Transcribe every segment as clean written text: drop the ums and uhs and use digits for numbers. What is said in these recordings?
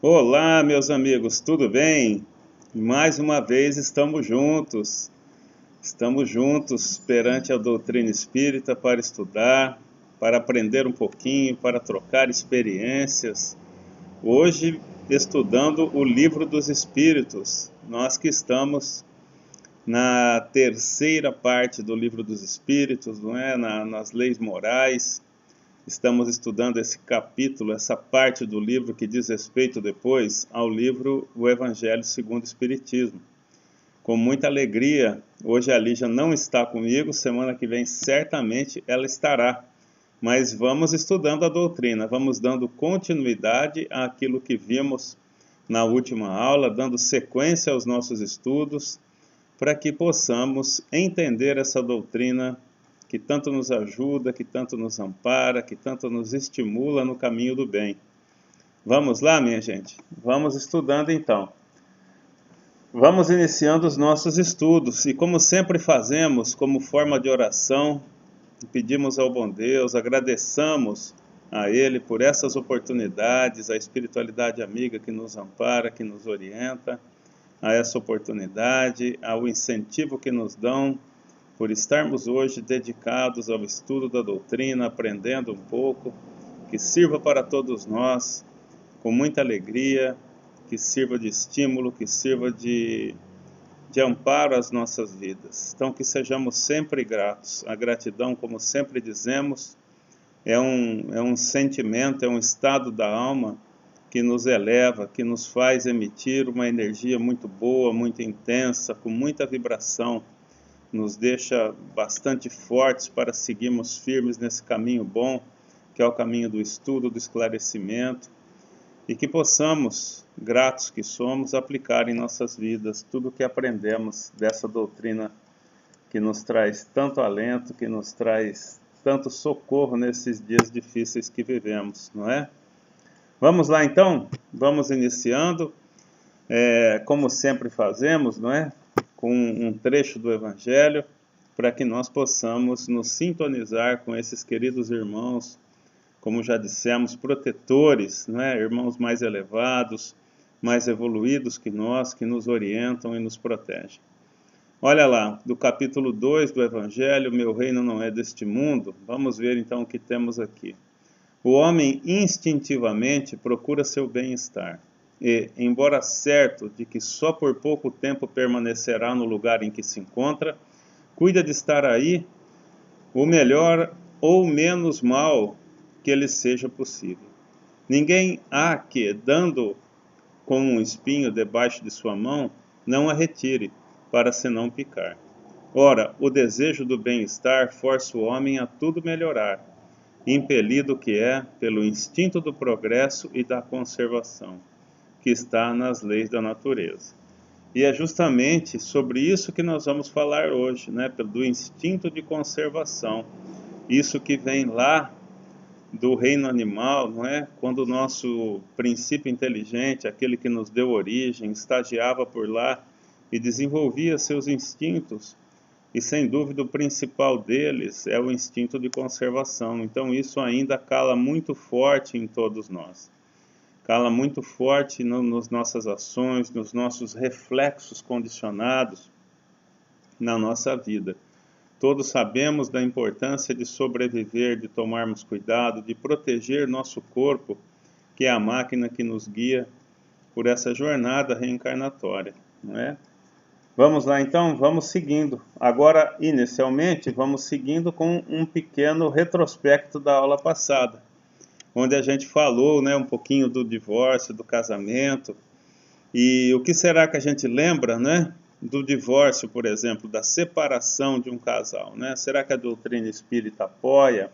Olá, meus amigos, tudo bem? Mais uma vez estamos juntos. Estamos juntos perante a doutrina espírita para estudar, para aprender um pouquinho, para trocar experiências. Hoje, estudando o Livro dos Espíritos. Nós que estamos na terceira parte do Livro dos Espíritos, não é? Nas leis morais. Estamos estudando esse capítulo, essa parte do livro que diz respeito depois ao livro O Evangelho segundo o Espiritismo. Com muita alegria, hoje a Lígia não está comigo, semana que vem certamente ela estará. Mas vamos estudando a doutrina, vamos dando continuidade àquilo que vimos na última aula, dando sequência aos nossos estudos, para que possamos entender essa doutrina que tanto nos ajuda, que tanto nos ampara, que tanto nos estimula no caminho do bem. Vamos lá, minha gente? Vamos estudando então. Vamos iniciando os nossos estudos e, como sempre fazemos, como forma de oração, pedimos ao bom Deus, agradeçamos a Ele por essas oportunidades, a espiritualidade amiga que nos ampara, que nos orienta, a essa oportunidade, ao incentivo que nos dão por estarmos hoje dedicados ao estudo da doutrina, aprendendo um pouco, que sirva para todos nós com muita alegria, que sirva de estímulo, que sirva de amparo às nossas vidas. Então, que sejamos sempre gratos. A gratidão, como sempre dizemos, é um sentimento, é um estado da alma que nos eleva, que nos faz emitir uma energia muito boa, muito intensa, com muita vibração, nos deixa bastante fortes para seguirmos firmes nesse caminho bom, que é o caminho do estudo, do esclarecimento, e que possamos, gratos que somos, aplicar em nossas vidas tudo o que aprendemos dessa doutrina que nos traz tanto alento, que nos traz tanto socorro nesses dias difíceis que vivemos, não é? Vamos lá então? Vamos iniciando, como sempre fazemos, não é? Com um trecho do Evangelho, para que nós possamos nos sintonizar com esses queridos irmãos, como já dissemos, protetores, não é? Irmãos mais elevados, mais evoluídos que nós, que nos orientam e nos protegem. Olha lá, do capítulo 2 do Evangelho, meu reino não é deste mundo. Vamos ver então o que temos aqui. O homem instintivamente procura seu bem-estar e, embora certo de que só por pouco tempo permanecerá no lugar em que se encontra, cuida de estar aí o melhor ou menos mal que lhe seja possível. Ninguém há que, dando com um espinho debaixo de sua mão, não a retire, para se não picar. Ora, o desejo do bem-estar força o homem a tudo melhorar, impelido que é pelo instinto do progresso e da conservação, que está nas leis da natureza. E é justamente sobre isso que nós vamos falar hoje, né? Do instinto de conservação. Isso que vem lá do reino animal, não é? Quando o nosso princípio inteligente, aquele que nos deu origem, estagiava por lá e desenvolvia seus instintos. E sem dúvida o principal deles é o instinto de conservação. Então isso ainda cala muito forte em todos nós. Cala muito forte nas nossas ações, nos nossos reflexos condicionados na nossa vida. Todos sabemos da importância de sobreviver, de tomarmos cuidado, de proteger nosso corpo, que é a máquina que nos guia por essa jornada reencarnatória, não é? Vamos lá então, vamos seguindo. Agora, inicialmente, vamos seguindo com um pequeno retrospecto da aula passada, onde a gente falou, né, um pouquinho do divórcio, do casamento, e o que será que a gente lembra, né, do divórcio, por exemplo, da separação de um casal, né? Será que a doutrina espírita apoia?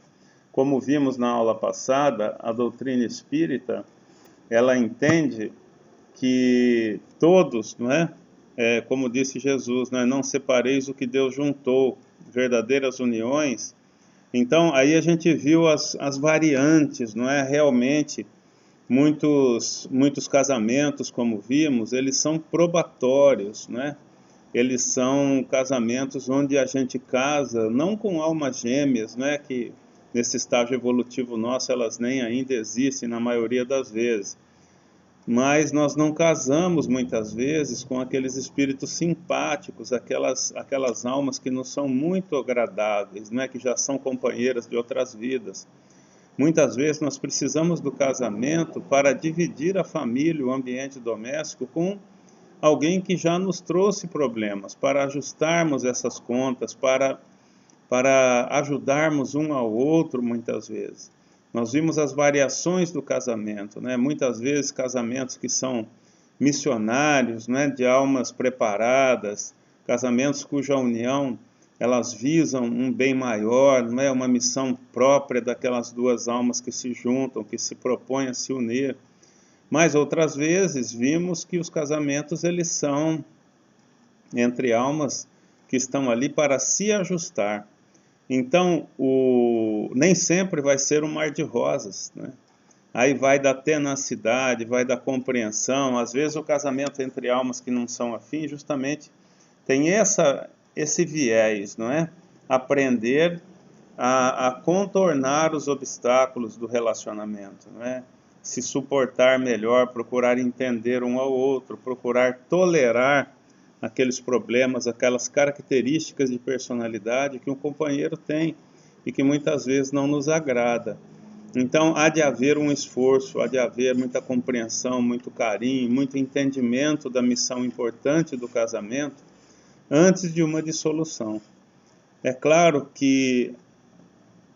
Como vimos na aula passada, a doutrina espírita, ela entende que todos, não é? Como disse Jesus, né, não separeis o que Deus juntou, verdadeiras uniões. Então, aí a gente viu as variantes, não é? Realmente, muitos casamentos, como vimos, eles são probatórios, né? Eles são casamentos onde a gente casa, não com almas gêmeas, né? Que nesse estágio evolutivo nosso elas nem ainda existem na maioria das vezes. mas nós não casamos muitas vezes com aqueles espíritos simpáticos, aquelas almas que nos são muito agradáveis, né, que já são companheiras de outras vidas. Muitas vezes nós precisamos do casamento para dividir a família, o ambiente doméstico, com alguém que já nos trouxe problemas, para ajustarmos essas contas, para ajudarmos um ao outro muitas vezes. Nós vimos as variações do casamento, né? Muitas vezes casamentos que são missionários, né? De almas preparadas, casamentos cuja união elas visam um bem maior, não é uma missão própria daquelas duas almas que se juntam, que se propõem a se unir. Mas outras vezes vimos que os casamentos eles são entre almas que estão ali para se ajustar. Então, nem sempre vai ser um mar de rosas, né? Aí vai da tenacidade, vai da compreensão. Às vezes o casamento entre almas que não são afins justamente tem esse viés, não é? Aprender a contornar os obstáculos do relacionamento, não é? Se suportar melhor, procurar entender um ao outro, procurar tolerar aqueles problemas, aquelas características de personalidade que um companheiro tem e que muitas vezes não nos agrada. Então, há de haver um esforço, há de haver muita compreensão, muito carinho, muito entendimento da missão importante do casamento antes de uma dissolução. É claro que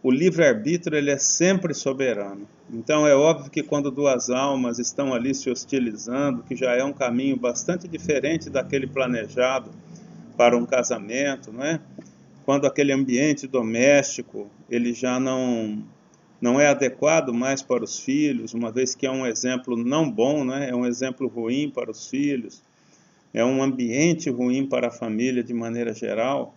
o livre-arbítrio ele é sempre soberano. Então é óbvio que quando duas almas estão ali se hostilizando, que já é um caminho bastante diferente daquele planejado para um casamento, não é? Quando aquele ambiente doméstico ele já não é adequado mais para os filhos, uma vez que é um exemplo não bom, né? É um exemplo ruim para os filhos, é um ambiente ruim para a família de maneira geral.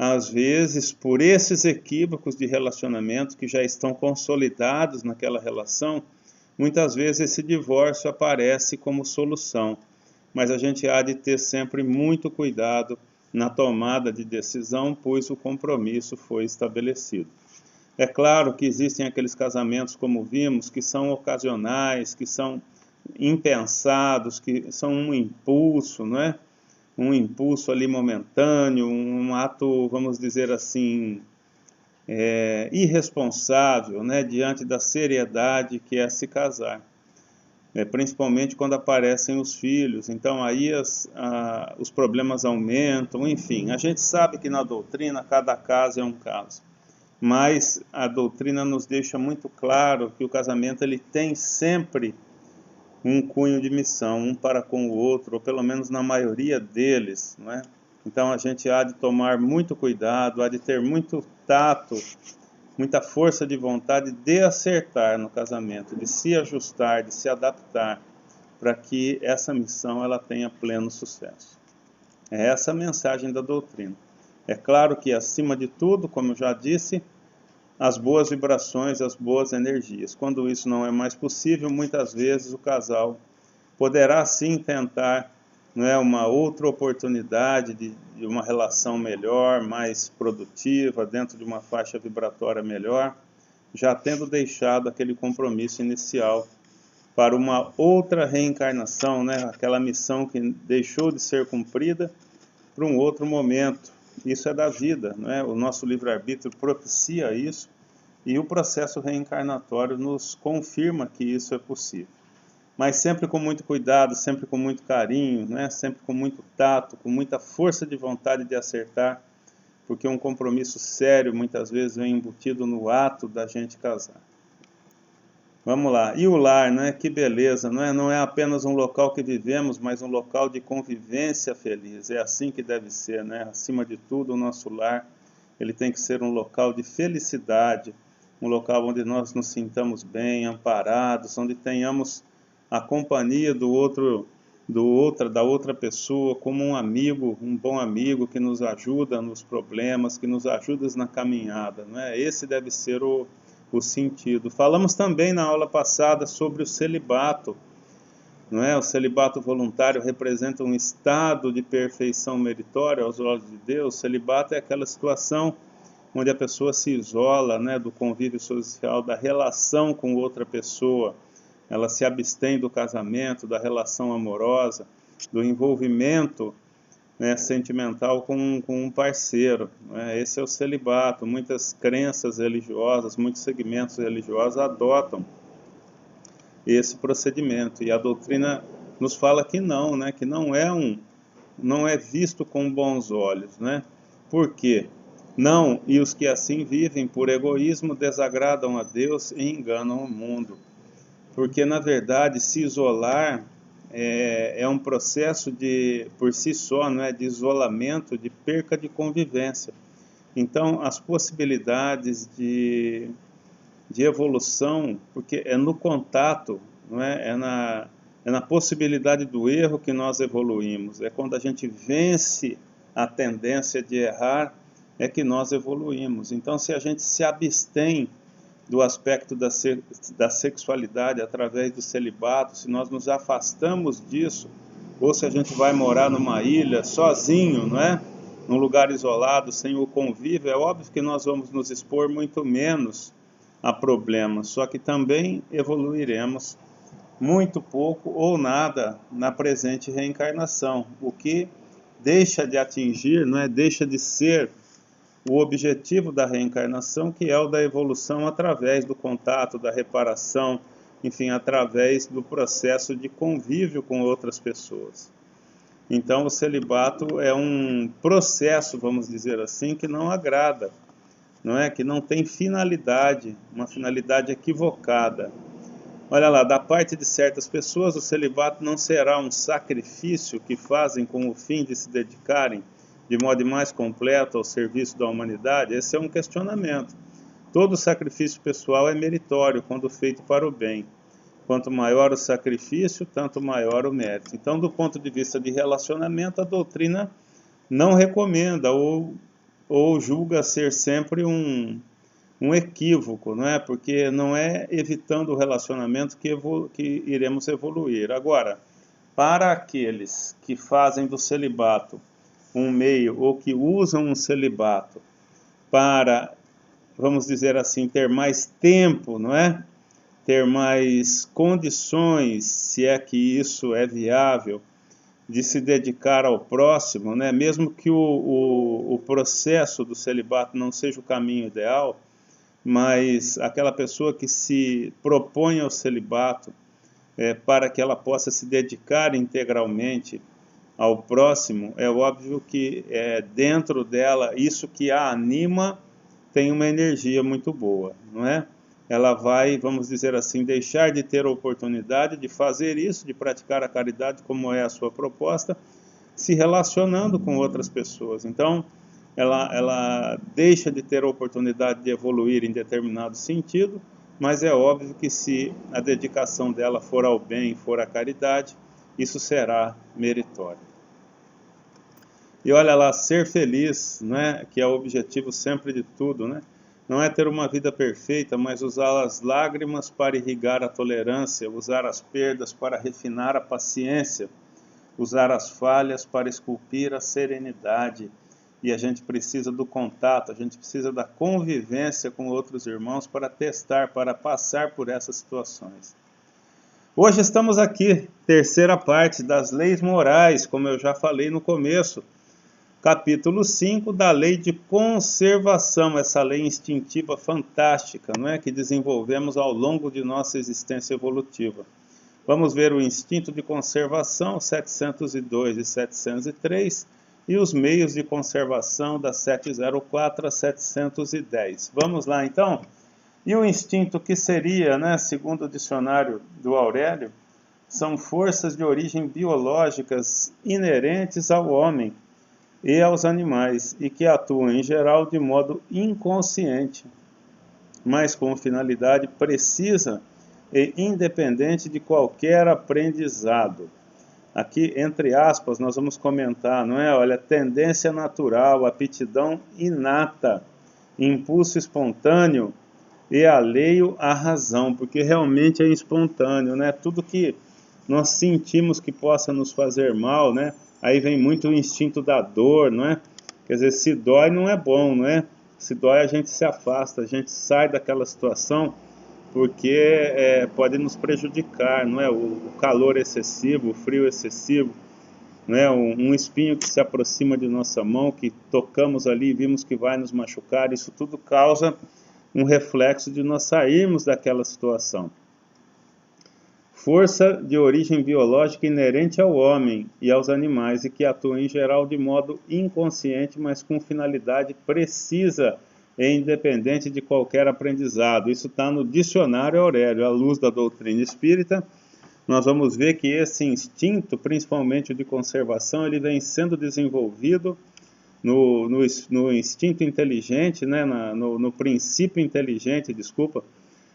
Às vezes, por esses equívocos de relacionamento que já estão consolidados naquela relação, muitas vezes esse divórcio aparece como solução. Mas a gente há de ter sempre muito cuidado na tomada de decisão, pois o compromisso foi estabelecido. É claro que existem aqueles casamentos, como vimos, que são ocasionais, que são impensados, que são um impulso, não é? Um impulso ali momentâneo, um ato, vamos dizer assim, irresponsável, né, diante da seriedade que é se casar. Principalmente quando aparecem os filhos, então aí os problemas aumentam, enfim. A gente sabe que na doutrina cada caso é um caso, mas a doutrina nos deixa muito claro que o casamento ele tem sempre um cunho de missão, um para com o outro, ou pelo menos na maioria deles, não é? Então a gente há de tomar muito cuidado, há de ter muito tato, muita força de vontade de acertar no casamento, de se ajustar, de se adaptar, para que essa missão ela tenha pleno sucesso. É essa a mensagem da doutrina. É claro que, acima de tudo, como eu já disse, as boas vibrações, as boas energias. Quando isso não é mais possível, muitas vezes o casal poderá sim tentar, não é, uma outra oportunidade de uma relação melhor, mais produtiva, dentro de uma faixa vibratória melhor, já tendo deixado aquele compromisso inicial para uma outra reencarnação, né, aquela missão que deixou de ser cumprida para um outro momento. Isso é da vida, não é? O nosso livre-arbítrio propicia isso e o processo reencarnatório nos confirma que isso é possível. Mas sempre com muito cuidado, sempre com muito carinho, né? Sempre com muito tato, com muita força de vontade de acertar, porque um compromisso sério muitas vezes vem embutido no ato da gente casar. Vamos lá. E o lar, né? Que beleza, não é? Não é apenas um local que vivemos, mas um local de convivência feliz. É assim que deve ser, né? Acima de tudo, o nosso lar, ele tem que ser um local de felicidade, um local onde nós nos sintamos bem, amparados, onde tenhamos a companhia da outra pessoa como um amigo, um bom amigo que nos ajuda nos problemas, que nos ajuda na caminhada, não é? Esse deve ser o sentido. Falamos também na aula passada sobre o celibato, não é? O celibato voluntário representa um estado de perfeição meritória aos olhos de Deus. O celibato é aquela situação onde a pessoa se isola, né, do convívio social, da relação com outra pessoa, ela se abstém do casamento, da relação amorosa, do envolvimento, né, sentimental com um parceiro, né? Esse é o celibato. Muitas crenças religiosas, muitos segmentos religiosos adotam esse procedimento, e a doutrina nos fala que não, né, que não é visto com bons olhos, né? Por quê? Não, e os que assim vivem por egoísmo desagradam a Deus e enganam o mundo. Porque, na verdade, se isolar é um processo por si só, não é, de isolamento, de perca de convivência. Então, as possibilidades de evolução, porque é no contato, não é? É na possibilidade do erro que nós evoluímos. É quando a gente vence a tendência de errar, é que nós evoluímos. Então, se a gente se abstém do aspecto da sexualidade através do celibato, se nós nos afastamos disso, ou se a gente vai morar numa ilha sozinho, não é? Num lugar isolado, sem o convívio, é óbvio que nós vamos nos expor muito menos a problemas, só que também evoluiremos muito pouco ou nada na presente reencarnação, o que deixa de atingir, não é? Deixa de ser o objetivo da reencarnação, que é o da evolução através do contato, da reparação, enfim, através do processo de convívio com outras pessoas. Então, o celibato é um processo, vamos dizer assim, que não agrada, não é? Que não tem finalidade, uma finalidade equivocada. Olha lá, da parte de certas pessoas, o celibato não será um sacrifício que fazem com o fim de se dedicarem de modo mais completo ao serviço da humanidade. Esse é um questionamento. Todo sacrifício pessoal é meritório quando feito para o bem. Quanto maior o sacrifício, tanto maior o mérito. Então, do ponto de vista de relacionamento, a doutrina não recomenda ou julga ser sempre um equívoco, não é? Porque não é evitando o relacionamento que iremos evoluir. Agora, para aqueles que fazem do celibato um meio, ou que usam um celibato para, vamos dizer assim, ter mais tempo, não é? Ter mais condições, se é que isso é viável, de se dedicar ao próximo, né? Mesmo que o processo do celibato não seja o caminho ideal, mas aquela pessoa que se propõe ao celibato para que ela possa se dedicar integralmente ao próximo, é óbvio que dentro dela, isso que a anima tem uma energia muito boa, não é? Ela vai, vamos dizer assim, deixar de ter a oportunidade de fazer isso, de praticar a caridade, como é a sua proposta, se relacionando com outras pessoas. Então, ela deixa de ter a oportunidade de evoluir em determinado sentido, mas é óbvio que se a dedicação dela for ao bem, for à caridade, isso será meritório. E olha lá, ser feliz, né, que é o objetivo sempre de tudo, né? Não é ter uma vida perfeita, mas usar as lágrimas para irrigar a tolerância, usar as perdas para refinar a paciência, usar as falhas para esculpir a serenidade. E a gente precisa do contato, a gente precisa da convivência com outros irmãos para testar, para passar por essas situações. Hoje estamos aqui, terceira parte das leis morais, como eu já falei no começo. Capítulo 5 da lei de conservação, essa lei instintiva fantástica, não é? Que desenvolvemos ao longo de nossa existência evolutiva. Vamos ver o instinto de conservação, 702 e 703, e os meios de conservação, da 704 a 710. Vamos lá, então? E o instinto que seria, né, segundo o dicionário do Aurélio, são forças de origem biológicas inerentes ao homem e aos animais, e que atuam em geral de modo inconsciente, mas com finalidade precisa e independente de qualquer aprendizado. Aqui, entre aspas, nós vamos comentar, não é? Olha, tendência natural, aptidão inata, impulso espontâneo e alheio à razão, porque realmente é espontâneo, né? Tudo que nós sentimos que possa nos fazer mal, né? Aí vem muito o instinto da dor, não é? Quer dizer, se dói não é bom, não é? Se dói a gente se afasta, a gente sai daquela situação porque pode nos prejudicar, não é? O calor excessivo, o frio excessivo, não é? Um espinho que se aproxima de nossa mão, que tocamos ali e vimos que vai nos machucar, isso tudo causa um reflexo de nós sairmos daquela situação. Força de origem biológica inerente ao homem e aos animais e que atua em geral de modo inconsciente, mas com finalidade precisa e independente de qualquer aprendizado. Isso está no Dicionário Aurélio, à luz da doutrina espírita. Nós vamos ver que esse instinto, principalmente o de conservação, ele vem sendo desenvolvido no instinto inteligente, né, no princípio inteligente,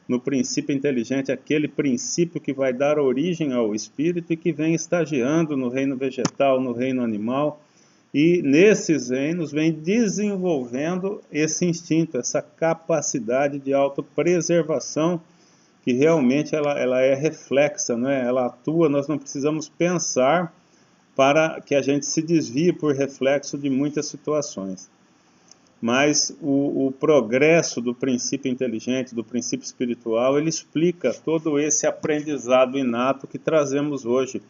no princípio inteligente, aquele princípio que vai dar origem ao espírito e que vem estagiando no reino vegetal, no reino animal, e nesses reinos vem desenvolvendo esse instinto, essa capacidade de autopreservação, que realmente ela é reflexa, não é? Ela atua, nós não precisamos pensar para que a gente se desvie por reflexo de muitas situações. Mas o progresso do princípio inteligente, do princípio espiritual, ele explica todo esse aprendizado inato que trazemos hoje,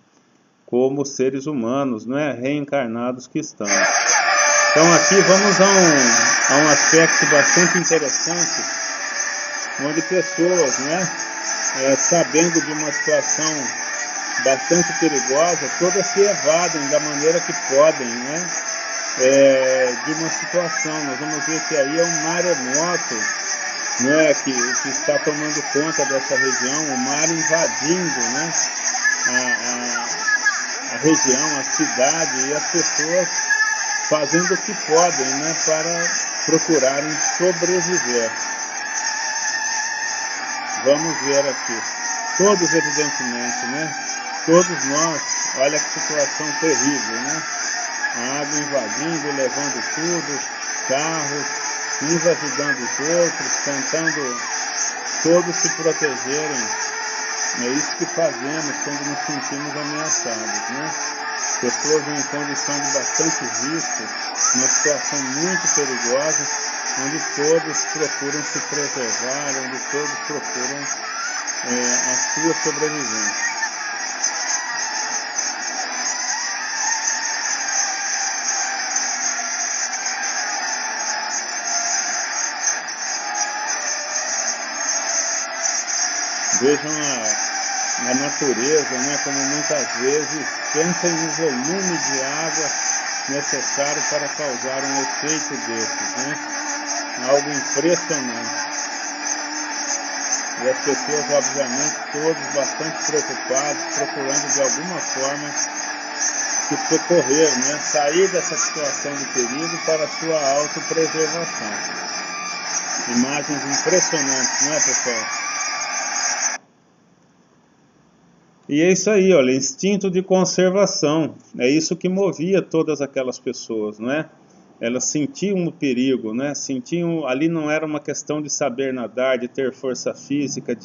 como seres humanos, não é? Reencarnados que estamos. Então aqui vamos a um aspecto bastante interessante, onde pessoas, né, sabendo de uma situação bastante perigosa, todas se evadem da maneira que podem, né? De uma situação. Nós vamos ver que aí é um maremoto, né, que está tomando conta dessa região, o mar invadindo, né, a região, a cidade, e as pessoas fazendo o que podem, né, para procurarem sobreviver. Vamos ver aqui. Todos, evidentemente, né? Todos nós, olha que situação terrível, né? A água invadindo, levando tudo, carros, uns ajudando os outros, tentando todos se protegerem. É isso que fazemos quando nos sentimos ameaçados, né? Pessoas em condição de bastante risco, uma situação muito perigosa, onde todos procuram se preservar, onde todos procuram a sua sobrevivência. Vejam a natureza, né, como muitas vezes pensa em um volume de água necessário para causar um efeito desses, né? Algo impressionante. E as pessoas, obviamente, todos bastante preocupados, procurando de alguma forma se socorrer, né? Sair dessa situação de perigo para a sua autopreservação. Imagens impressionantes, não é, pessoal? E é isso aí, olha, instinto de conservação. É isso que movia todas aquelas pessoas, não é? Elas sentiam o perigo, né? Sentiam, ali não era uma questão de saber nadar, de ter força física,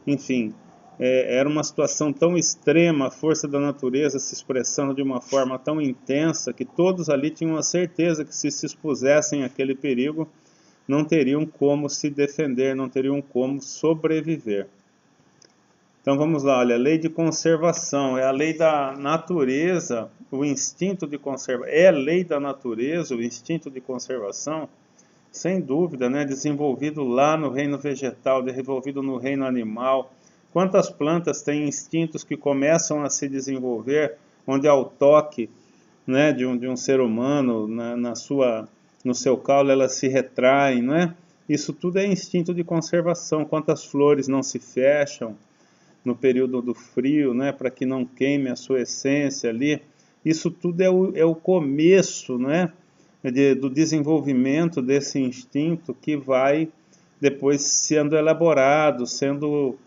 enfim, era uma situação tão extrema, a força da natureza se expressando de uma forma tão intensa, que todos ali tinham a certeza que se expusessem àquele perigo, não teriam como se defender, não teriam como sobreviver. Então vamos lá, olha, a lei de conservação, é a lei da natureza, o instinto de conservação, é a lei da natureza, o instinto de conservação, sem dúvida, né, desenvolvido lá no reino vegetal, desenvolvido no reino animal. Quantas plantas têm instintos que começam a se desenvolver, onde ao toque, né, de um ser humano, no seu caule, elas se retraem, não é? Isso tudo é instinto de conservação. Quantas flores não se fecham no período do frio, né, para que não queime a sua essência ali. Isso tudo é o começo, né, do desenvolvimento desse instinto que vai depois sendo elaborado, sendo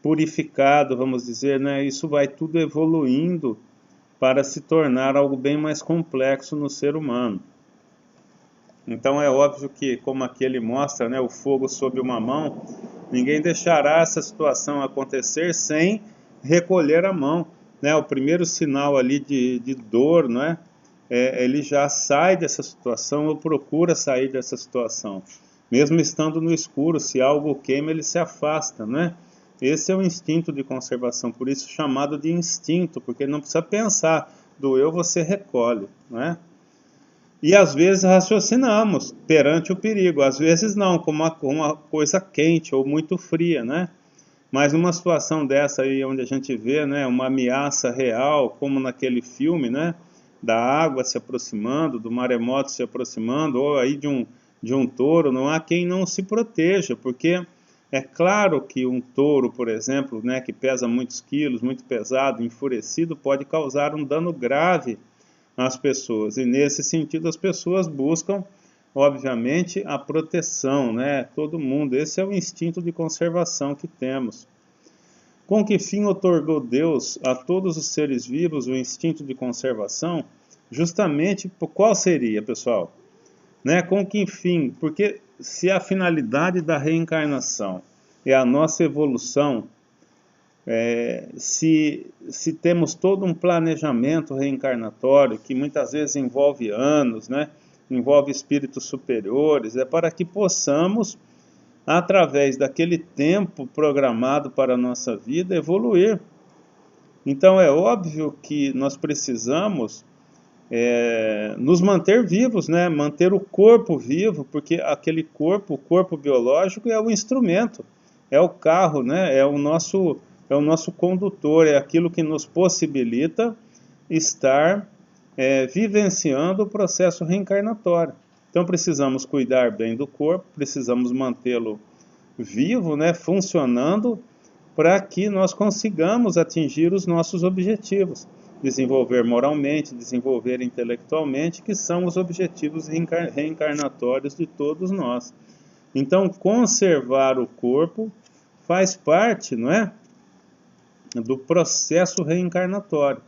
purificado, vamos dizer, né? Isso vai tudo evoluindo para se tornar algo bem mais complexo no ser humano. Então é óbvio que, como aqui ele mostra, né, o fogo sob uma mão, ninguém deixará essa situação acontecer sem recolher a mão, né? O primeiro sinal ali de dor, não é? Ele já sai dessa situação ou procura sair dessa situação. Mesmo estando no escuro, se algo o queima, ele se afasta, né? Esse é o instinto de conservação, por isso chamado de instinto, porque não precisa pensar, doeu você recolhe, né? E às vezes raciocinamos perante o perigo, às vezes não, como uma coisa quente ou muito fria, né? Mas numa situação dessa aí, onde a gente vê, né, uma ameaça real, como naquele filme, né, da água se aproximando, do maremoto se aproximando, ou aí de um touro, não há quem não se proteja, porque é claro que um touro, por exemplo, né, que pesa muitos quilos, muito pesado, enfurecido, pode causar um dano grave às pessoas. E nesse sentido as pessoas buscam, obviamente, a proteção, né? Todo mundo. Esse é o instinto de conservação que temos. Com que fim outorgou Deus a todos os seres vivos o instinto de conservação? Justamente, qual seria, pessoal? Né? Com que fim? Porque se a finalidade da reencarnação é a nossa evolução, se temos todo um planejamento reencarnatório, que muitas vezes envolve anos, né? Envolve espíritos superiores, é para que possamos, através daquele tempo programado para a nossa vida, evoluir. Então é óbvio que nós precisamos nos manter vivos, né? Manter o corpo vivo, porque aquele corpo, o corpo biológico, é o instrumento, é o carro, né? É o nosso condutor, é aquilo que nos possibilita estar vivenciando o processo reencarnatório. Então precisamos cuidar bem do corpo, precisamos mantê-lo vivo, né? Funcionando, para que nós consigamos atingir os nossos objetivos. Desenvolver moralmente, desenvolver intelectualmente, que são os objetivos reencarnatórios de todos nós. Então, conservar o corpo faz parte, não é, do processo reencarnatório.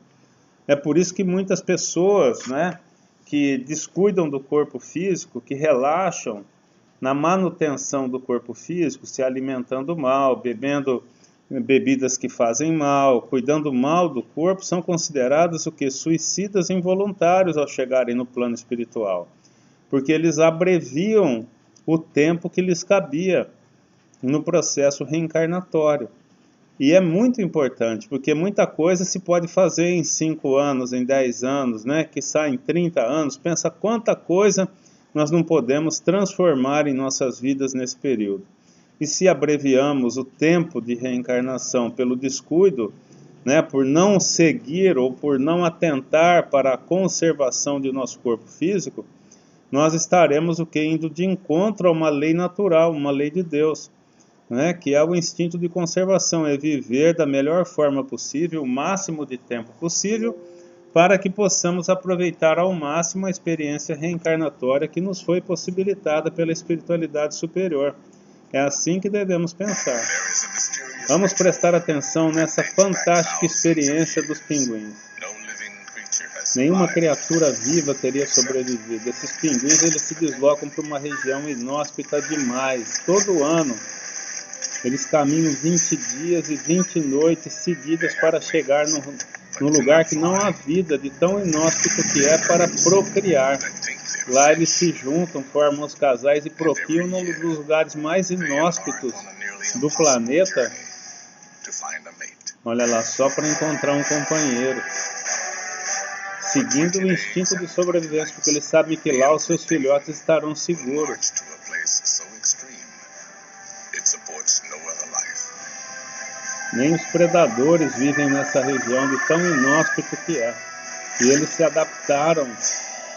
É por isso que muitas pessoas, né, que descuidam do corpo físico, que relaxam na manutenção do corpo físico, se alimentando mal, bebendo bebidas que fazem mal, cuidando mal do corpo, são considerados o que? Suicidas involuntários ao chegarem no plano espiritual. Porque eles abreviam o tempo que lhes cabia no processo reencarnatório. E é muito importante, porque muita coisa se pode fazer em 5 anos, em 10 anos, né? Quiçá em 30 anos. Pensa quanta coisa nós não podemos transformar em nossas vidas nesse período. E se abreviamos o tempo de reencarnação pelo descuido, né, por não seguir ou por não atentar para a conservação de nosso corpo físico, nós estaremos indo de encontro a uma lei natural, uma lei de Deus, né, que é o instinto de conservação, é viver da melhor forma possível, o máximo de tempo possível, para que possamos aproveitar ao máximo a experiência reencarnatória que nos foi possibilitada pela espiritualidade superior. É assim que devemos pensar. Vamos prestar atenção nessa fantástica experiência dos pinguins. Nenhuma criatura viva teria sobrevivido. Esses pinguins, eles se deslocam para uma região inóspita demais. Todo ano, eles caminham 20 dias e 20 noites seguidas para chegar num lugar que não há vida, de tão inóspito que é, para procriar. Lá eles se juntam, formam os casais e procriam nos lugares mais inóspitos do planeta. Olha lá, só para encontrar um companheiro. Seguindo o instinto de sobrevivência, porque eles sabem que lá os seus filhotes estarão seguros. Nem os predadores vivem nessa região de tão inóspito que é. E eles se adaptaram.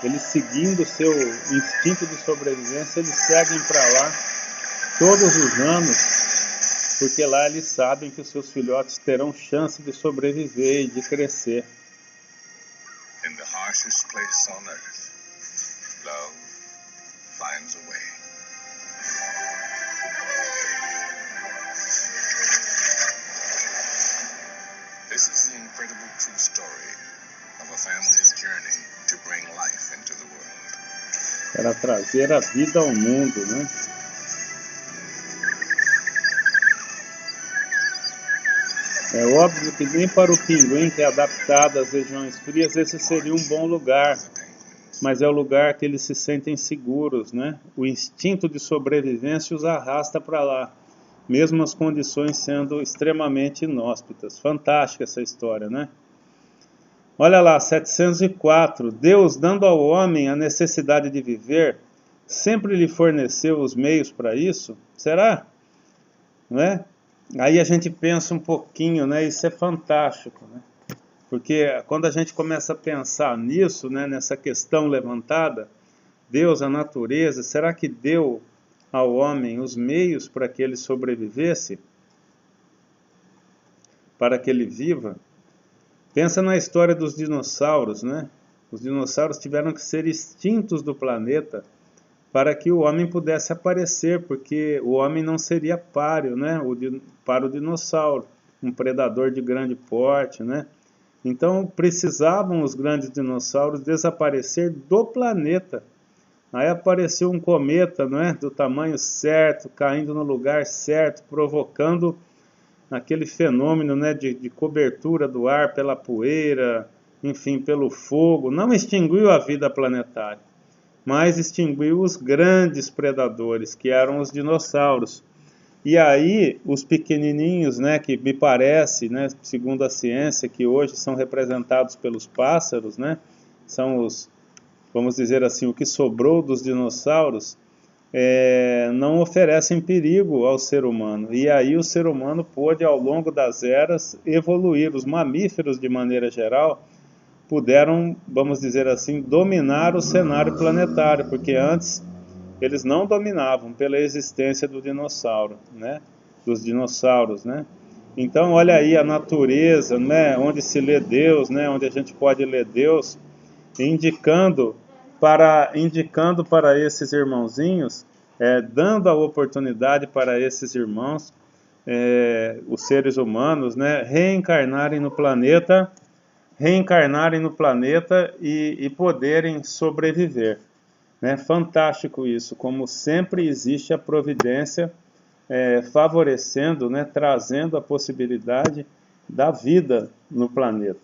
Eles, seguindo o seu instinto de sobrevivência, eles seguem para lá todos os anos, porque lá eles sabem que os seus filhotes terão chance de sobreviver e de crescer. In the harshest place on earth, love finds a way. This is the incredible true story of a family's journey to bring life into the world. Para trazer a vida ao mundo, né? É óbvio que nem para o pinguim, que é adaptado às regiões frias, esse seria um bom lugar. mas é o lugar que eles se sentem seguros, né? O instinto de sobrevivência os arrasta para lá, mesmo as condições sendo extremamente inóspitas. Fantástica essa história, né? Olha lá, 704. Deus, dando ao homem a necessidade de viver, sempre lhe forneceu os meios para isso? Será? Não é? Aí a gente pensa um pouquinho, né? Isso é fantástico, né? Porque quando a gente começa a pensar nisso, né? Nessa questão levantada, Deus, a natureza, será que deu ao homem os meios para que ele sobrevivesse? Para que ele viva? Pensa na história dos dinossauros, né? Os dinossauros tiveram que ser extintos do planeta para que o homem pudesse aparecer, porque o homem não seria páreo, né? Para o dinossauro, um predador de grande porte, né? Então precisavam os grandes dinossauros desaparecer do planeta. Aí apareceu um cometa, não é? Do tamanho certo, caindo no lugar certo, provocando aquele fenômeno, né, de cobertura do ar pela poeira, enfim, pelo fogo. Não extinguiu a vida planetária, mas extinguiu os grandes predadores, que eram os dinossauros. E aí os pequenininhos, né, que me parece, né, segundo a ciência, que hoje são representados pelos pássaros, né, são os, vamos dizer assim, o que sobrou dos dinossauros, não oferecem perigo ao ser humano. E aí o ser humano pôde, ao longo das eras, evoluir. Os mamíferos, de maneira geral, puderam, vamos dizer assim, dominar o cenário planetário, porque antes eles não dominavam pela existência do dinossauro, né? Dos dinossauros, né? Então, olha aí a natureza, né? Onde se lê Deus, né? Onde a gente pode ler Deus, indicando para esses irmãozinhos, dando a oportunidade para esses irmãos, os seres humanos, né, reencarnarem no planeta e poderem sobreviver. Né? Fantástico isso, como sempre existe a providência favorecendo, né, trazendo a possibilidade da vida no planeta.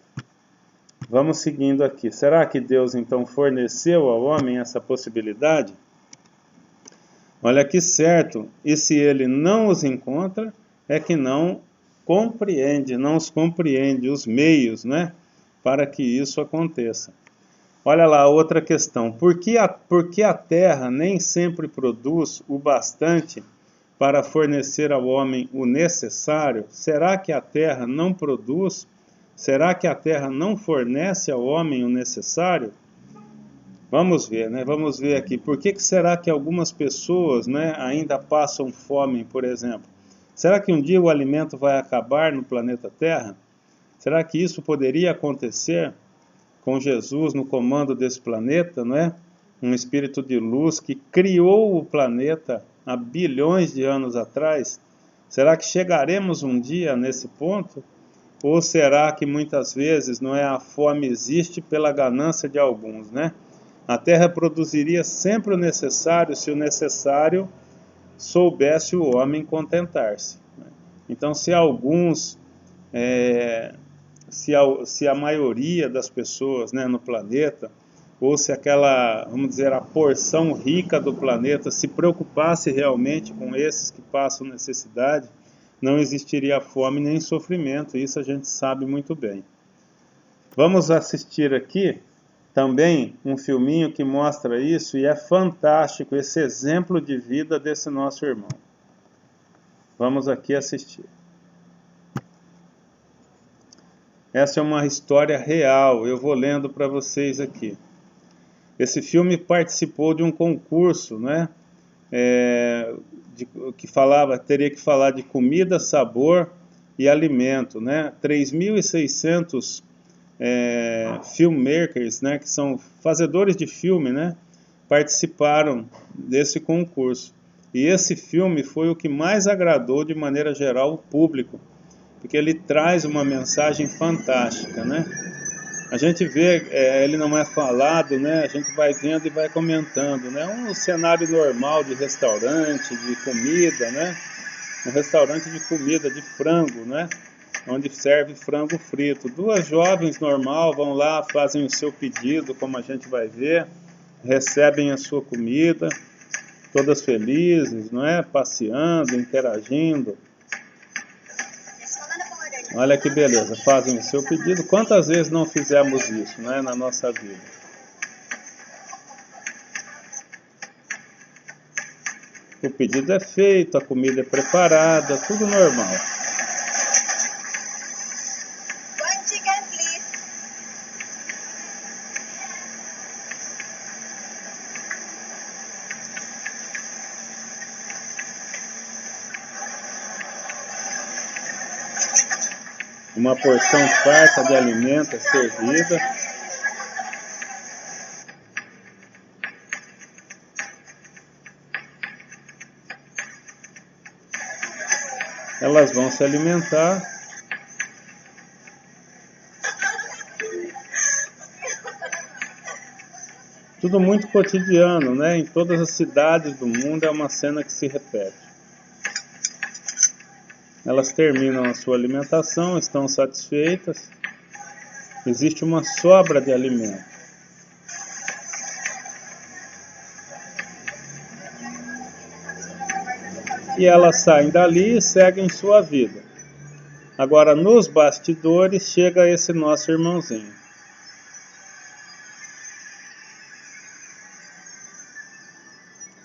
Vamos seguindo aqui. Será que Deus então forneceu ao homem essa possibilidade? Olha que certo. E se ele não os encontra, é que não os compreende os meios, né, para que isso aconteça. Olha lá, outra questão. Por que a terra nem sempre produz o bastante para fornecer ao homem o necessário? Será que a terra não produz? Será que a terra não fornece ao homem o necessário? Vamos ver, né? Vamos ver aqui. Por que será que algumas pessoas, né, ainda passam fome, por exemplo? Será que um dia o alimento vai acabar no planeta Terra? Será que isso poderia acontecer com Jesus no comando desse planeta, não é? Um espírito de luz que criou o planeta há bilhões de anos atrás. Será que chegaremos um dia nesse ponto? Ou será que muitas vezes não é, a fome existe pela ganância de alguns, né? A terra produziria sempre o necessário se o necessário soubesse o homem contentar-se. Então, se alguns, se a maioria das pessoas, né, no planeta, ou se aquela, vamos dizer, a porção rica do planeta se preocupasse realmente com esses que passam necessidade, não existiria fome nem sofrimento, isso a gente sabe muito bem. Vamos assistir aqui também um filminho que mostra isso, e é fantástico esse exemplo de vida desse nosso irmão. Vamos aqui assistir. Essa é uma história real, eu vou lendo para vocês aqui. Esse filme participou de um concurso, né? Teria que falar de comida, sabor e alimento, né? 3.600 filmmakers, né, que são fazedores de filme, né, participaram desse concurso. E esse filme foi o que mais agradou de maneira geral o público, porque ele traz uma mensagem fantástica, né? A gente vê, ele não é falado, né? A gente vai vendo e vai comentando, né? Um cenário normal de restaurante, de comida, né? Um restaurante de comida, de frango, né? Onde serve frango frito. Duas jovens normal vão lá, fazem o seu pedido, como a gente vai ver. recebem a sua comida, todas felizes, não é? Passeando, interagindo. Olha que beleza, fazem o seu pedido. Quantas vezes não fizemos isso, né, na nossa vida? O pedido é feito, a comida é preparada, tudo normal. Uma porção farta de alimento é servida. Elas vão se alimentar. Tudo muito cotidiano, né? Em todas as cidades do mundo é uma cena que se repete. Elas terminam a sua alimentação, estão satisfeitas. Existe uma sobra de alimento. E elas saem dali e seguem sua vida. Agora, nos bastidores, chega esse nosso irmãozinho.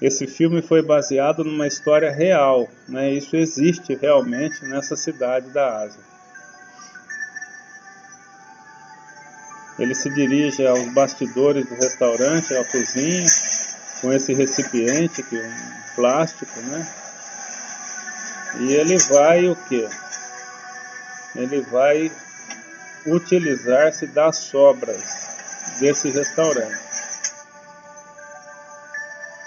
Esse filme foi baseado numa história real, né? Isso existe realmente nessa cidade da Ásia. Ele se dirige aos bastidores do restaurante, à cozinha, com esse recipiente, que é um plástico, né? E ele vai o quê? Ele vai utilizar-se das sobras desse restaurante.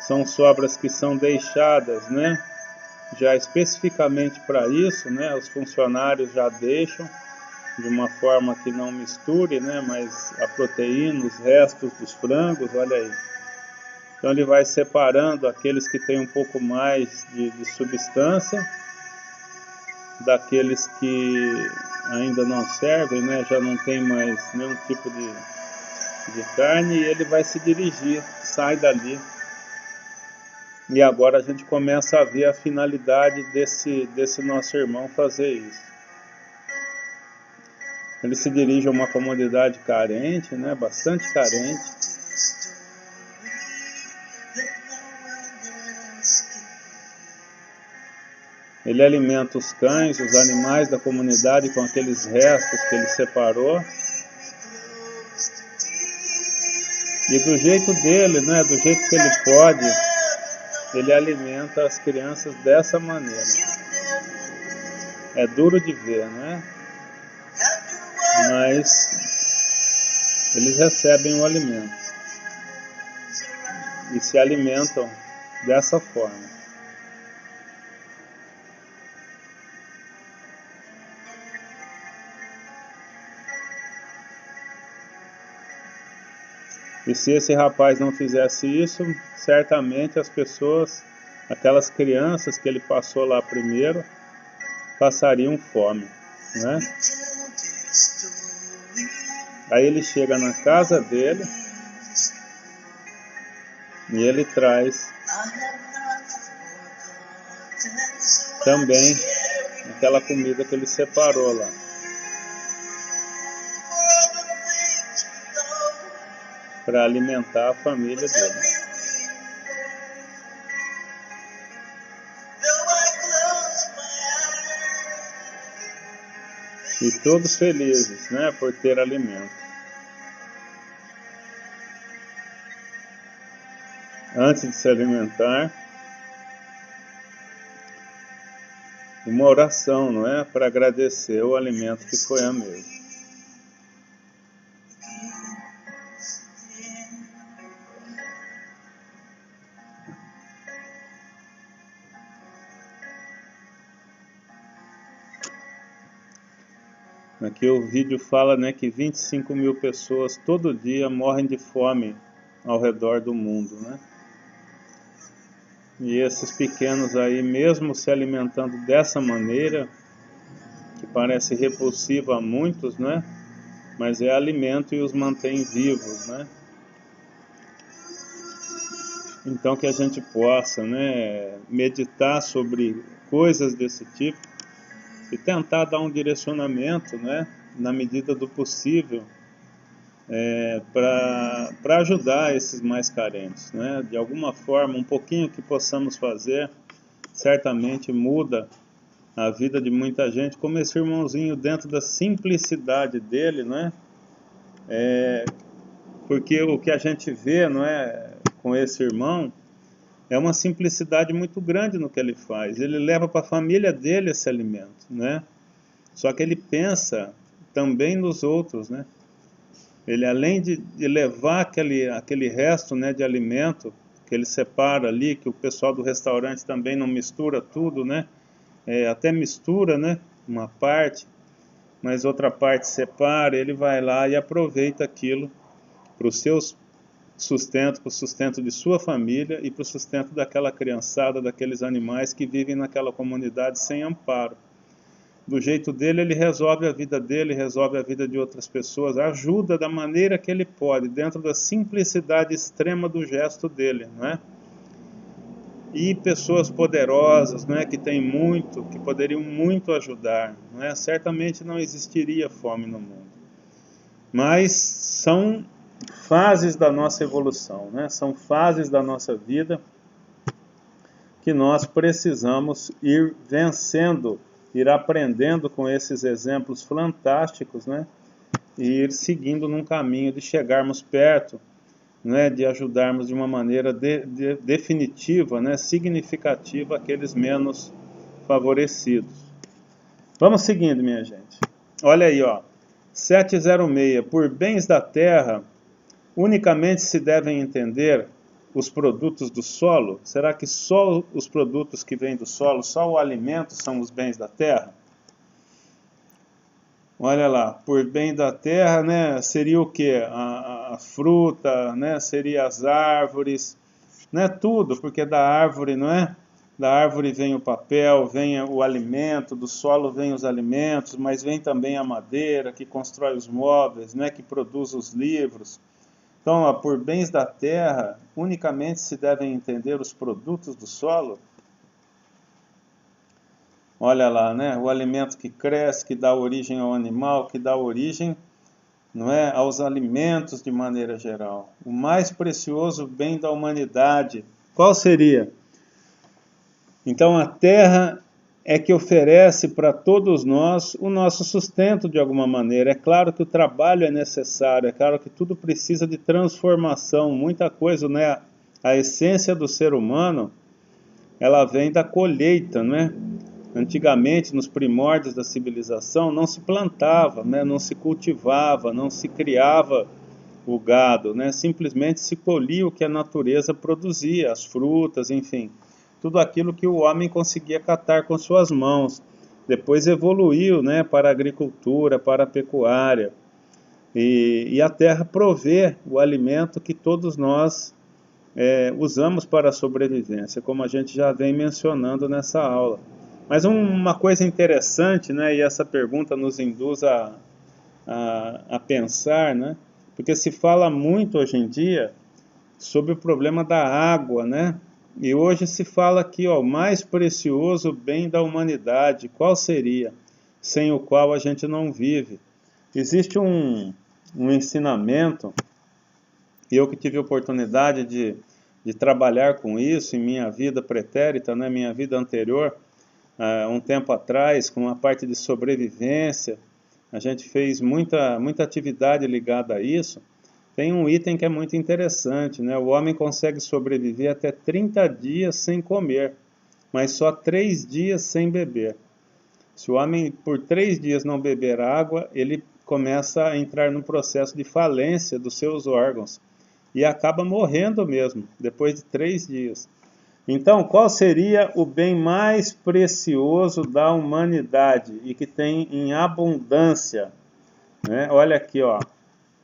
São sobras que são deixadas, né? Já especificamente para isso, né? Os funcionários já deixam de uma forma que não misture, né? Mas a proteína, os restos dos frangos, olha aí. Então ele vai separando aqueles que têm um pouco mais de substância, daqueles que ainda não servem, né? Já não tem mais nenhum tipo de carne, e ele vai se dirigir, sai dali. E agora a gente começa a ver a finalidade desse nosso irmão fazer isso. Ele se dirige a uma comunidade carente, né? Bastante carente. Ele alimenta os cães, os animais da comunidade com aqueles restos que ele separou. E do jeito dele, né? Do jeito que ele pode, ele alimenta as crianças dessa maneira. É duro de ver, né? Mas eles recebem o alimento e se alimentam dessa forma. E se esse rapaz não fizesse isso, certamente as pessoas, aquelas crianças que ele passou lá primeiro, passariam fome, né? Aí ele chega na casa dele e ele traz também aquela comida que ele separou lá, para alimentar a família dele. E todos felizes, né, por ter alimento. Antes de se alimentar, uma oração, não é, para agradecer o alimento que foi a mesmo. Aqui o vídeo fala, né, que 25 mil pessoas todo dia morrem de fome ao redor do mundo, né? E esses pequenos aí, mesmo se alimentando dessa maneira, que parece repulsiva a muitos, né? Mas é alimento e os mantém vivos, né? Então que a gente possa, né, meditar sobre coisas desse tipo e tentar dar um direcionamento, né, na medida do possível, para ajudar esses mais carentes, né? De alguma forma, um pouquinho que possamos fazer, certamente muda a vida de muita gente, como esse irmãozinho, dentro da simplicidade dele, né? Porque o que a gente vê, não é, com esse irmão, é uma simplicidade muito grande no que ele faz. Ele leva para a família dele esse alimento, né? Só que ele pensa também nos outros, né? Ele, além de levar aquele resto, né, de alimento que ele separa ali, que o pessoal do restaurante também não mistura tudo, né? Até mistura, né, uma parte, mas outra parte separa, ele vai lá e aproveita aquilo para o seu sustento, para o sustento de sua família e para o sustento daquela criançada, daqueles animais que vivem naquela comunidade sem amparo. Do jeito dele, ele resolve a vida dele, resolve a vida de outras pessoas, ajuda da maneira que ele pode, dentro da simplicidade extrema do gesto dele, não é? E pessoas poderosas, não é, que têm muito, que poderiam muito ajudar, não é? Certamente não existiria fome no mundo. Mas são fases da nossa evolução, né? São fases da nossa vida que nós precisamos ir vencendo, ir aprendendo com esses exemplos fantásticos, né? E ir seguindo num caminho de chegarmos perto, né? De ajudarmos de uma maneira definitiva, né? Significativa aqueles menos favorecidos. Vamos seguindo, minha gente. Olha aí, ó. 706. Por bens da terra, unicamente se devem entender os produtos do solo? Será que só os produtos que vêm do solo, só o alimento são os bens da terra? Olha lá, por bem da terra, né, seria o quê? A fruta, né, seria as árvores, né, tudo, porque da árvore, não é? Da árvore vem o papel, vem o alimento, do solo vem os alimentos, mas vem também a madeira, que constrói os móveis, né, que produz os livros. Então, ó, por bens da terra, unicamente se devem entender os produtos do solo. Olha lá, né? O alimento que cresce, que dá origem ao animal, que dá origem, não é, aos alimentos de maneira geral. O mais precioso bem da humanidade, qual seria? Então, a terra é que oferece para todos nós o nosso sustento de alguma maneira. É claro que o trabalho é necessário, é claro que tudo precisa de transformação, muita coisa, né? A essência do ser humano, ela vem da colheita, né? Antigamente, nos primórdios da civilização, não se plantava, né? Não se cultivava, não se criava o gado, né? Simplesmente se colhia o que a natureza produzia, as frutas, enfim. Tudo aquilo que o homem conseguia catar com suas mãos. Depois evoluiu, né, para a agricultura, para a pecuária. E a terra provê o alimento que todos nós usamos para a sobrevivência, como a gente já vem mencionando nessa aula. Mas uma coisa interessante, né, e essa pergunta nos induz a pensar, né, porque se fala muito hoje em dia sobre o problema da água, né? E hoje se fala aqui, ó, o mais precioso bem da humanidade, qual seria? Sem o qual a gente não vive. Existe um ensinamento, e eu que tive a oportunidade de trabalhar com isso em minha vida pretérita, né, minha vida anterior, um tempo atrás, com a parte de sobrevivência, a gente fez muita atividade ligada a isso. Tem um item que é muito interessante, né? O homem consegue sobreviver até 30 dias sem comer, mas só 3 dias sem beber. Se o homem por 3 dias não beber água, ele começa a entrar num processo de falência dos seus órgãos e acaba morrendo mesmo, depois de 3 dias. Então, qual seria o bem mais precioso da humanidade e que tem em abundância? Né? Olha aqui, ó.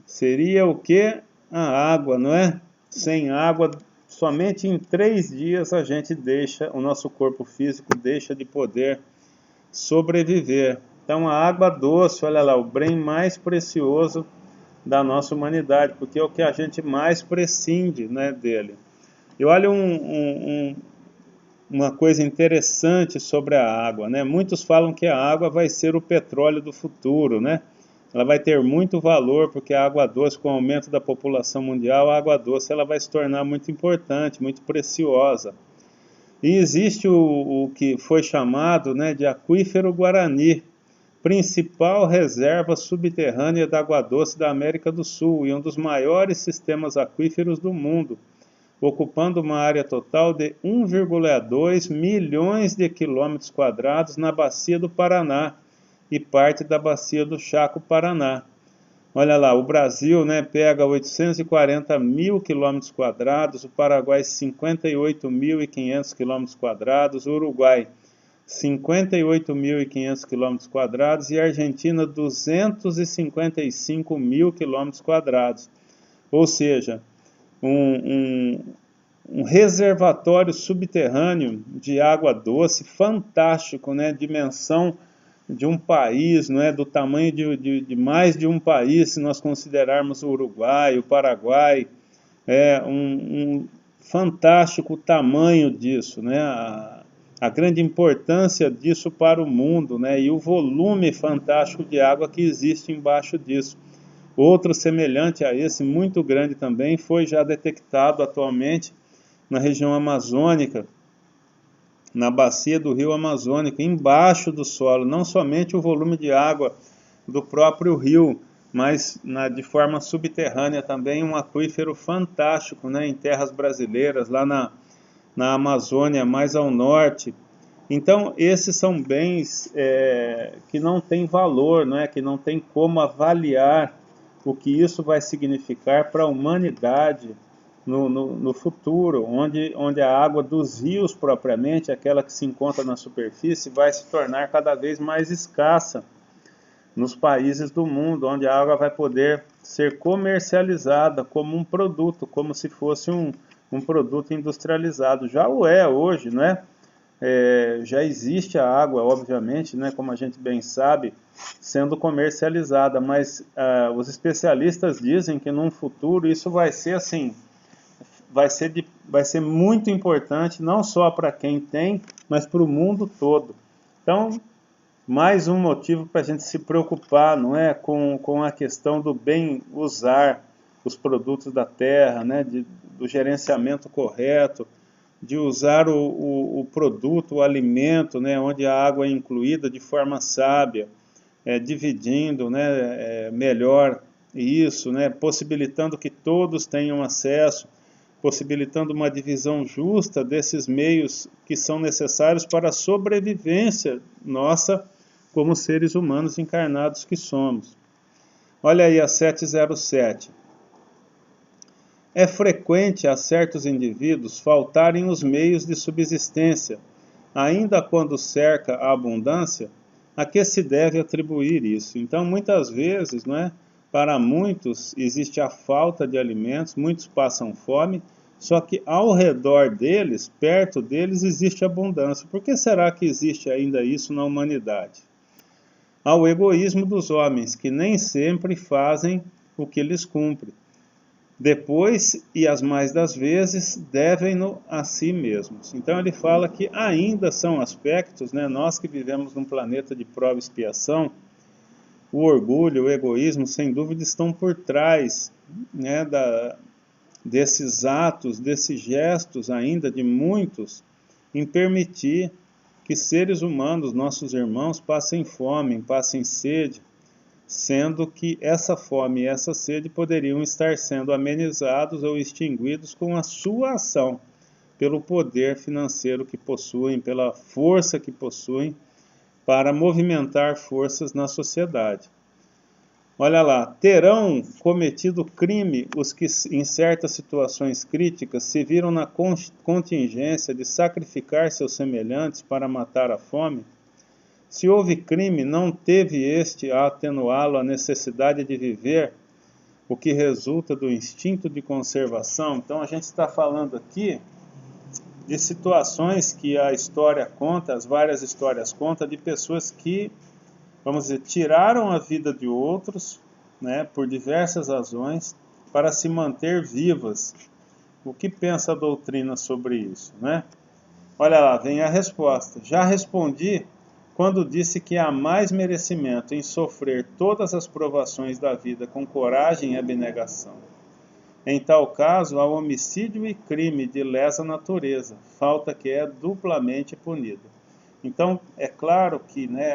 Seria o que? A água, não é? Sem água, somente em 3 dias a gente deixa, o nosso corpo físico deixa de poder sobreviver. Então a água doce, olha lá, o bem mais precioso da nossa humanidade, porque é o que a gente mais prescinde, né, dele. E olha uma coisa interessante sobre a água, né? Muitos falam que a água vai ser o petróleo do futuro, né? Ela vai ter muito valor, porque a água doce, com o aumento da população mundial, a água doce ela vai se tornar muito importante, muito preciosa. E existe o que foi chamado, né, de aquífero Guarani, principal reserva subterrânea de água doce da América do Sul e um dos maiores sistemas aquíferos do mundo, ocupando uma área total de 1,2 milhões de quilômetros quadrados na bacia do Paraná e parte da bacia do Chaco-Paraná. Olha lá, o Brasil, né, pega 840 mil quilômetros quadrados, o Paraguai 58.500 quilômetros quadrados, o Uruguai 58.500 quilômetros quadrados e a Argentina 255 mil quilômetros quadrados. Ou seja, um reservatório subterrâneo de água doce fantástico, né? Dimensão de um país, não é? Do tamanho de mais de um país, se nós considerarmos o Uruguai, o Paraguai, um fantástico tamanho disso, né? A grande importância disso para o mundo, né? E o volume fantástico de água que existe embaixo disso. Outro semelhante a esse, muito grande também, foi já detectado atualmente na região amazônica, na bacia do rio Amazônica, embaixo do solo, não somente o volume de água do próprio rio, mas de forma subterrânea também um aquífero fantástico, né, em terras brasileiras, lá na Amazônia, mais ao norte. Então, esses são bens que não têm valor, né, que não tem como avaliar o que isso vai significar para a humanidade no futuro, onde a água dos rios propriamente, aquela que se encontra na superfície, vai se tornar cada vez mais escassa nos países do mundo, onde a água vai poder ser comercializada como um produto, como se fosse um produto industrializado. Já o é hoje, né? Já existe a água, obviamente, né, como a gente bem sabe, sendo comercializada, mas os especialistas dizem que num futuro isso vai ser assim, vai ser muito importante, não só para quem tem, mas para o mundo todo. Então, mais um motivo para a gente se preocupar, não é, com a questão do bem usar os produtos da terra, né, do gerenciamento correto, de usar o produto, o alimento, né, onde a água é incluída de forma sábia, dividindo, né, melhor isso, né, possibilitando que todos tenham acesso, possibilitando uma divisão justa desses meios que são necessários para a sobrevivência nossa como seres humanos encarnados que somos. Olha aí a 707. É frequente a certos indivíduos faltarem os meios de subsistência, ainda quando cerca a abundância. A que se deve atribuir isso? Então, muitas vezes, não é? Para muitos existe a falta de alimentos, muitos passam fome, só que ao redor deles, perto deles, existe abundância. Por que será que existe ainda isso na humanidade? Ao egoísmo dos homens, que nem sempre fazem o que lhes cumpre. Depois, e as mais das vezes, devem-no a si mesmos. Então ele fala que ainda são aspectos, né, nós que vivemos num planeta de prova e expiação, o orgulho, o egoísmo, sem dúvida, estão por trás, né, desses atos, desses gestos ainda de muitos, em permitir que seres humanos, nossos irmãos, passem fome, passem sede, sendo que essa fome e essa sede poderiam estar sendo amenizados ou extinguidos com a sua ação, pelo poder financeiro que possuem, pela força que possuem para movimentar forças na sociedade. Olha lá, terão cometido crime os que em certas situações críticas se viram na contingência de sacrificar seus semelhantes para matar a fome? Se houve crime, não teve este a atenuá-lo a necessidade de viver, o que resulta do instinto de conservação? Então a gente está falando aqui de situações que a história conta, as várias histórias contam, de pessoas que, vamos dizer, tiraram a vida de outros, né, por diversas razões, para se manter vivas. O que pensa a doutrina sobre isso, né? Olha lá, vem a resposta. Já respondi quando disse que há mais merecimento em sofrer todas as provações da vida com coragem e abnegação. Em tal caso, há homicídio e crime de lesa natureza, falta que é duplamente punida. Então, é claro que, né,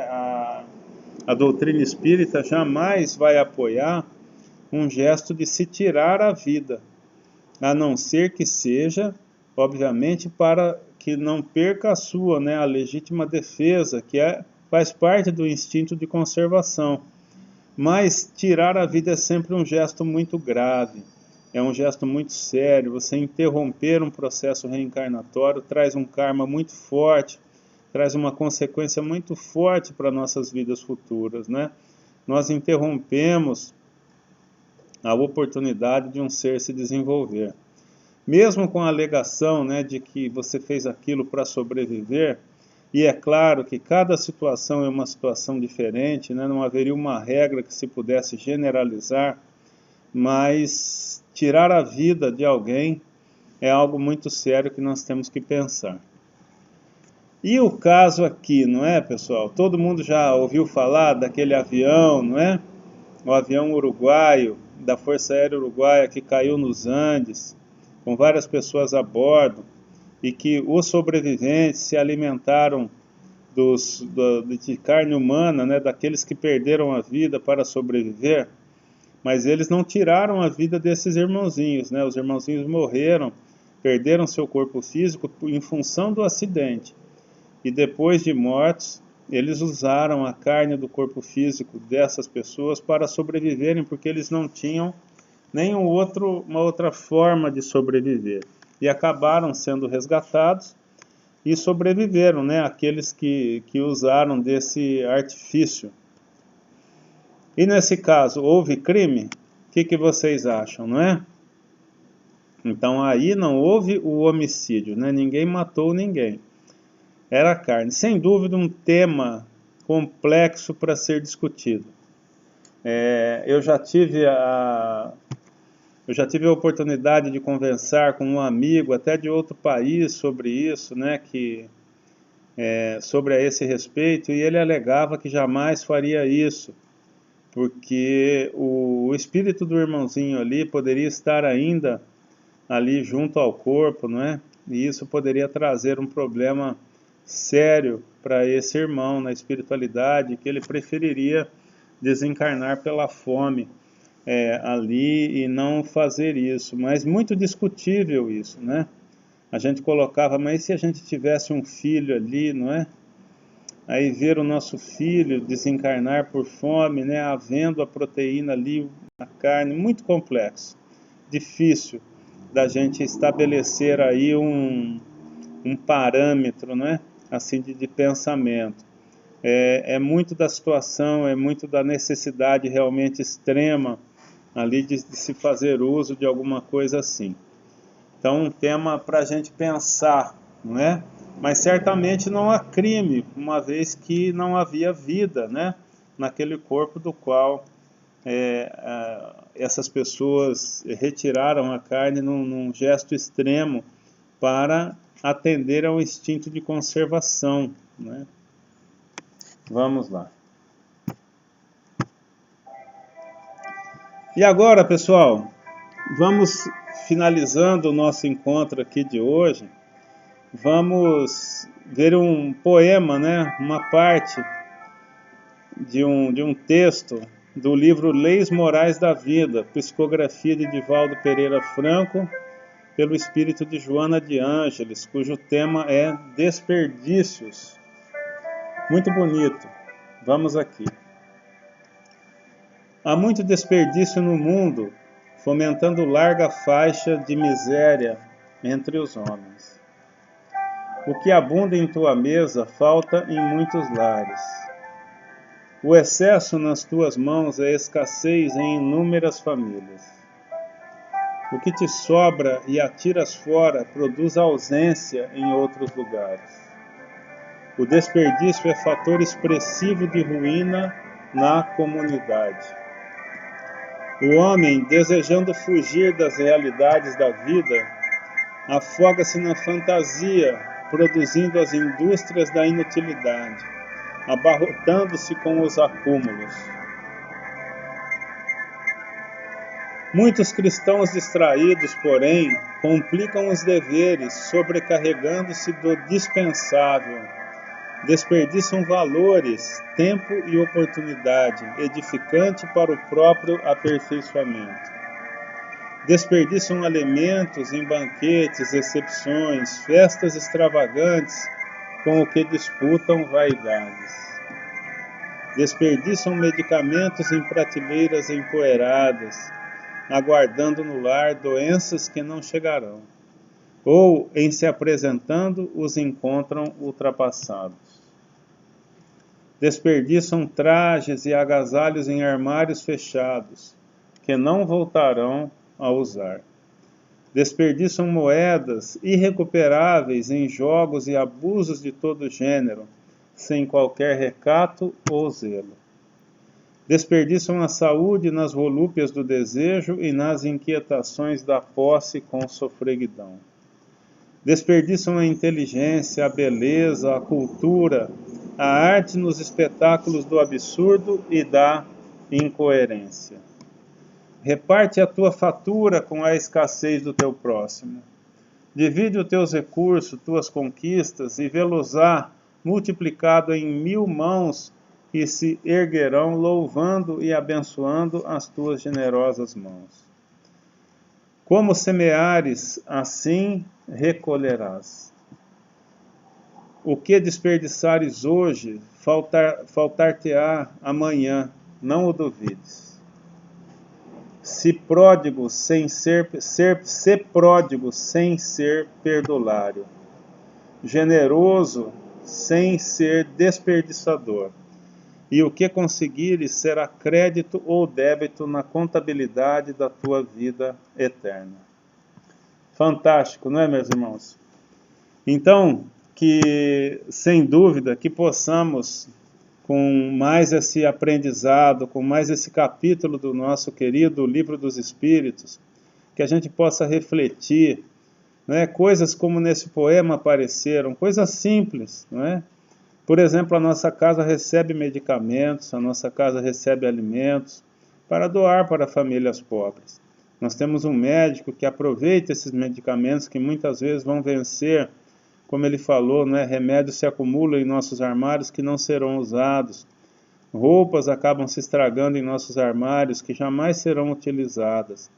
a doutrina espírita jamais vai apoiar um gesto de se tirar a vida, a não ser que seja, obviamente, para que não perca a sua, né, a legítima defesa, que faz parte do instinto de conservação. Mas tirar a vida é sempre um gesto muito grave, é um gesto muito sério. Você interromper um processo reencarnatório traz um karma muito forte, traz uma consequência muito forte para nossas vidas futuras, né? Nós interrompemos a oportunidade de um ser se desenvolver. Mesmo com a alegação, né, de que você fez aquilo para sobreviver, e é claro que cada situação é uma situação diferente, né, não haveria uma regra que se pudesse generalizar, mas tirar a vida de alguém é algo muito sério que nós temos que pensar. E o caso aqui, não é, pessoal? Todo mundo já ouviu falar daquele avião, não é? O avião uruguaio, da Força Aérea Uruguaia, que caiu nos Andes, com várias pessoas a bordo, e que os sobreviventes se alimentaram de carne humana, né, daqueles que perderam a vida para sobreviver, mas eles não tiraram a vida desses irmãozinhos, né? Os irmãozinhos morreram, perderam seu corpo físico em função do acidente. E depois de mortos, eles usaram a carne do corpo físico dessas pessoas para sobreviverem, porque eles não tinham uma outra forma de sobreviver. E acabaram sendo resgatados e sobreviveram, né? Aqueles que usaram desse artifício. E nesse caso, houve crime? O que vocês acham, não é? Então aí não houve o homicídio, né? Ninguém matou ninguém. Era a carne. Sem dúvida um tema complexo para ser discutido. Eu já tive a oportunidade de conversar com um amigo, até de outro país, sobre isso, né, sobre esse respeito, e ele alegava que jamais faria isso, porque o espírito do irmãozinho ali poderia estar ainda ali junto ao corpo, não é? E isso poderia trazer um problema sério para esse irmão na espiritualidade, que ele preferiria desencarnar pela fome ali e não fazer isso. Mas muito discutível isso, né? A gente colocava, mas e se a gente tivesse um filho ali, não é? Aí ver o nosso filho desencarnar por fome, né? Havendo a proteína ali, a carne, muito complexo, difícil da gente estabelecer aí um parâmetro, né? Assim de pensamento. É muito da situação, é muito da necessidade realmente extrema ali de se fazer uso de alguma coisa assim. Então, um tema para a gente pensar, não é? Mas certamente não há crime, uma vez que não havia vida, né? Naquele corpo do qual essas pessoas retiraram a carne num gesto extremo para atender ao instinto de conservação, né? Vamos lá. E agora, pessoal, vamos finalizando o nosso encontro aqui de hoje. Vamos ver um poema, né? Uma parte de um texto do livro Leis Morais da Vida, psicografia de Divaldo Pereira Franco, pelo espírito de Joana de Ângeles, cujo tema é desperdícios. Muito bonito. Vamos aqui. Há muito desperdício no mundo, fomentando larga faixa de miséria entre os homens. O que abunda em tua mesa falta em muitos lares. O excesso nas tuas mãos é escassez em inúmeras famílias. O que te sobra e atiras fora produz ausência em outros lugares. O desperdício é fator expressivo de ruína na comunidade. O homem, desejando fugir das realidades da vida, afoga-se na fantasia, produzindo as indústrias da inutilidade, abarrotando-se com os acúmulos. Muitos cristãos distraídos, porém, complicam os deveres, sobrecarregando-se do dispensável. Desperdiçam valores, tempo e oportunidade, edificante para o próprio aperfeiçoamento. Desperdiçam alimentos em banquetes, recepções, festas extravagantes, com o que disputam vaidades. Desperdiçam medicamentos em prateleiras empoeiradas, aguardando no lar doenças que não chegarão, ou, em se apresentando, os encontram ultrapassados. Desperdiçam trajes e agasalhos em armários fechados, que não voltarão a usar. Desperdiçam moedas irrecuperáveis em jogos e abusos de todo gênero, sem qualquer recato ou zelo. Desperdiçam a saúde nas volúpias do desejo e nas inquietações da posse com sofreguidão. Desperdiçam a inteligência, a beleza, a cultura, a arte nos espetáculos do absurdo e da incoerência. Reparte a tua fatura com a escassez do teu próximo. Divide os teus recursos, tuas conquistas, e vê-los-á multiplicado em 1000 mãos que se erguerão louvando e abençoando as tuas generosas mãos. Como semeares, assim recolherás. O que desperdiçares hoje, faltar-te-á amanhã, não o duvides. Se pródigo sem ser pródigo sem ser perdulário, generoso sem ser desperdiçador, e o que conseguires será crédito ou débito na contabilidade da tua vida eterna. Fantástico, não é, meus irmãos? Então, que sem dúvida que possamos, com mais esse aprendizado, com mais esse capítulo do nosso querido Livro dos Espíritos, que a gente possa refletir, né, coisas como nesse poema apareceram, coisas simples, não é? Por exemplo, a nossa casa recebe medicamentos, a nossa casa recebe alimentos para doar para famílias pobres. Nós temos um médico que aproveita esses medicamentos que muitas vezes vão vencer, como ele falou, né, remédios se acumulam em nossos armários que não serão usados. Roupas acabam se estragando em nossos armários que jamais serão utilizadas.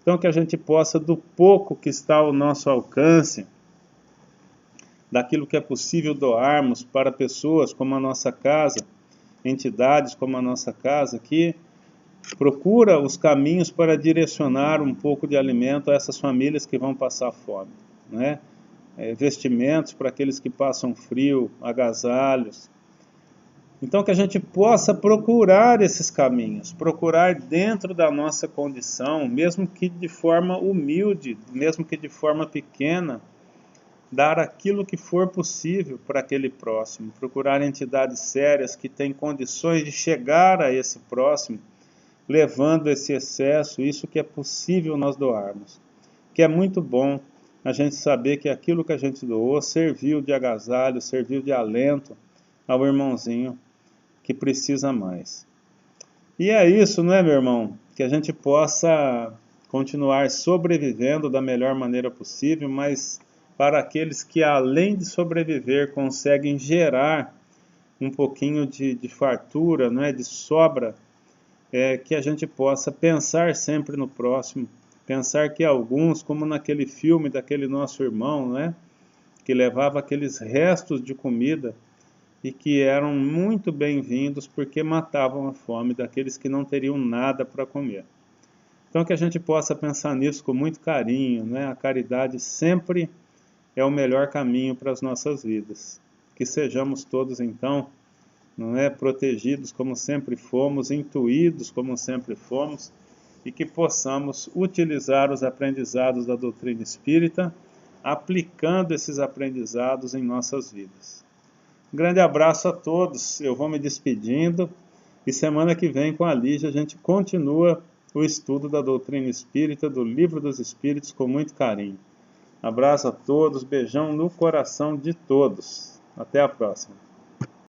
Então que a gente possa, do pouco que está ao nosso alcance, daquilo que é possível doarmos para pessoas como a nossa casa, entidades como a nossa casa, que procura os caminhos para direcionar um pouco de alimento a essas famílias que vão passar fome, né? Vestimentos para aqueles que passam frio, agasalhos. Então que a gente possa procurar esses caminhos, procurar dentro da nossa condição, mesmo que de forma humilde, mesmo que de forma pequena, dar aquilo que for possível para aquele próximo, procurar entidades sérias que têm condições de chegar a esse próximo, levando esse excesso, isso que é possível nós doarmos. Que é muito bom a gente saber que aquilo que a gente doou serviu de agasalho, serviu de alento ao irmãozinho que precisa mais. E é isso, não é, meu irmão? Que a gente possa continuar sobrevivendo da melhor maneira possível, mas para aqueles que, além de sobreviver, conseguem gerar um pouquinho de fartura, não é, de sobra, que a gente possa pensar sempre no próximo, pensar que alguns, como naquele filme daquele nosso irmão, né, que levava aqueles restos de comida e que eram muito bem-vindos porque matavam a fome daqueles que não teriam nada para comer. Então que a gente possa pensar nisso com muito carinho, né? A caridade sempre é o melhor caminho para as nossas vidas. Que sejamos todos, então, não é, protegidos como sempre fomos, intuídos como sempre fomos, e que possamos utilizar os aprendizados da doutrina espírita, aplicando esses aprendizados em nossas vidas. Um grande abraço a todos, eu vou me despedindo, e semana que vem com a Lígia a gente continua o estudo da doutrina espírita, do Livro dos Espíritos, com muito carinho. Abraço a todos, beijão no coração de todos. Até a próxima.